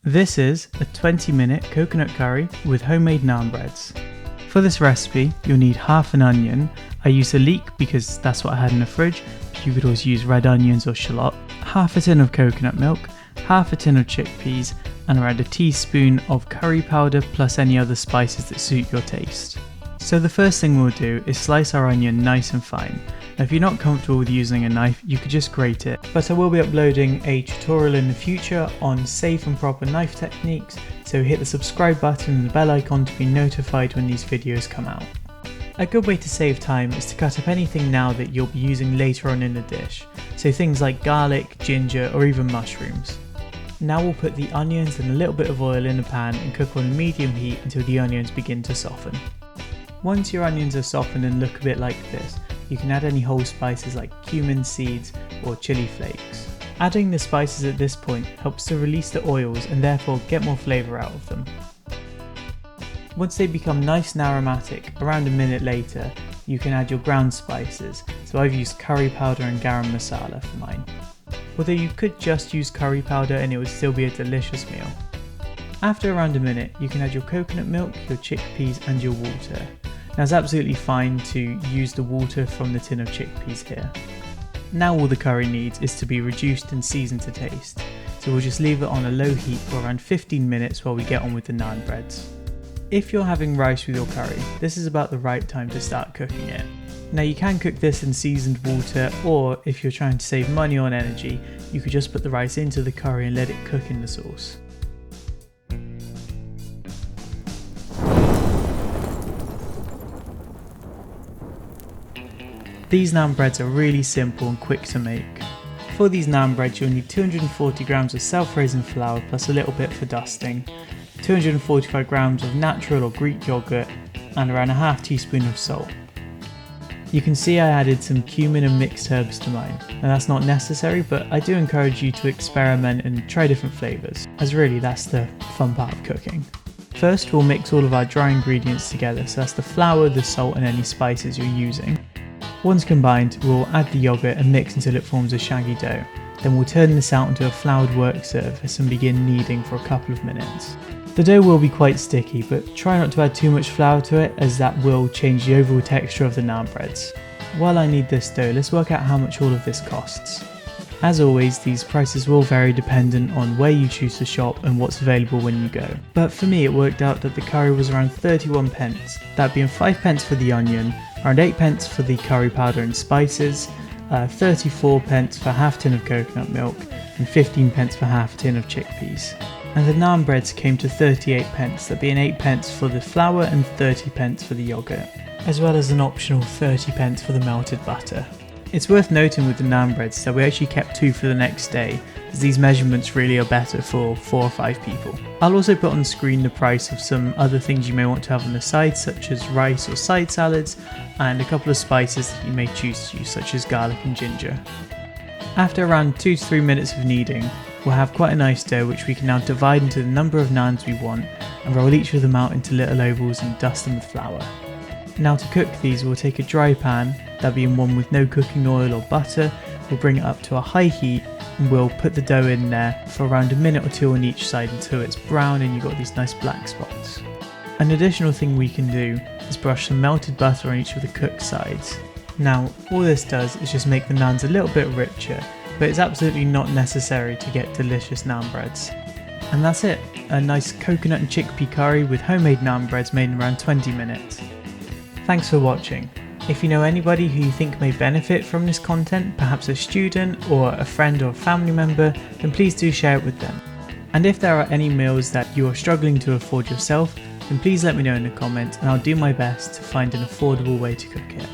This is a 20-minute coconut curry with homemade naan breads. For this recipe, you'll need half an onion. I use a leek because that's what I had in the fridge. You could always use red onions or shallot. Half a tin of coconut milk, half a tin of chickpeas, and around a teaspoon of curry powder plus any other spices that suit your taste. So the first thing we'll do is slice our onion nice and fine. Now if you're not comfortable with using a knife, you could just grate it. But I will be uploading a tutorial in the future on safe and proper knife techniques, so hit the subscribe button and the bell icon to be notified when these videos come out. A good way to save time is to cut up anything now that you'll be using later on in the dish, so things like garlic, ginger, or even mushrooms. Now we'll put the onions and a little bit of oil in a pan and cook on a medium heat until the onions begin to soften. Once your onions are softened and look a bit like this, you can add any whole spices like cumin seeds or chili flakes. Adding the spices at this point helps to release the oils and therefore get more flavour out of them. Once they become nice and aromatic, around a minute later, you can add your ground spices, so I've used curry powder and garam masala for mine. Although you could just use curry powder and it would still be a delicious meal. After around a minute, you can add your coconut milk, your chickpeas and your water. Now it's absolutely fine to use the water from the tin of chickpeas here. Now all the curry needs is to be reduced and seasoned to taste, so we'll just leave it on a low heat for around 15 minutes while we get on with the naan breads. If you're having rice with your curry, this is about the right time to start cooking it. Now you can cook this in seasoned water, or if you're trying to save money on energy, you could just put the rice into the curry and let it cook in the sauce. These naan breads are really simple and quick to make. For these naan breads you'll need 240 grams of self-raising flour plus a little bit for dusting, 245 grams of natural or Greek yogurt, and around a half teaspoon of salt. You can see I added some cumin and mixed herbs to mine. Now that's not necessary, but I do encourage you to experiment and try different flavours, as really that's the fun part of cooking. First we'll mix all of our dry ingredients together, so that's the flour, the salt and any spices you're using. Once combined, we'll add the yogurt and mix until it forms a shaggy dough. Then we'll turn this out into a floured work surface and begin kneading for a couple of minutes. The dough will be quite sticky, but try not to add too much flour to it, as that will change the overall texture of the naan breads. While I knead this dough, let's work out how much all of this costs. As always, these prices will vary dependent on where you choose to shop and what's available when you go. But for me it worked out that the curry was around 31 pence, that being 5 pence for the onion, around 8 pence for the curry powder and spices, 34 pence for half tin of coconut milk, and 15 pence for half a tin of chickpeas. And the naan breads came to 38 pence, that being 8 pence for the flour and 30 pence for the yogurt, as well as an optional 30 pence for the melted butter. It's worth noting with the naan breads that we actually kept 2 for the next day, as these measurements really are better for 4 or 5 people. I'll also put on screen the price of some other things you may want to have on the side, such as rice or side salads, and a couple of spices that you may choose to use, such as garlic and ginger. After around 2 to 3 minutes of kneading, we'll have quite a nice dough which we can now divide into the number of naans we want and roll each of them out into little ovals and dust them with flour. Now to cook these, we'll take a dry pan, that being one with no cooking oil or butter, we'll bring it up to a high heat and we'll put the dough in there for around a minute or 2 on each side until it's brown and you've got these nice black spots. An additional thing we can do is brush some melted butter on each of the cooked sides. Now all this does is just make the naans a little bit richer, but it's absolutely not necessary to get delicious naan breads. And that's it, a nice coconut and chickpea curry with homemade naan breads made in around 20 minutes. Thanks for watching. If you know anybody who you think may benefit from this content, perhaps a student or a friend or family member, then please do share it with them. And if there are any meals that you are struggling to afford yourself, then please let me know in the comments and I'll do my best to find an affordable way to cook it.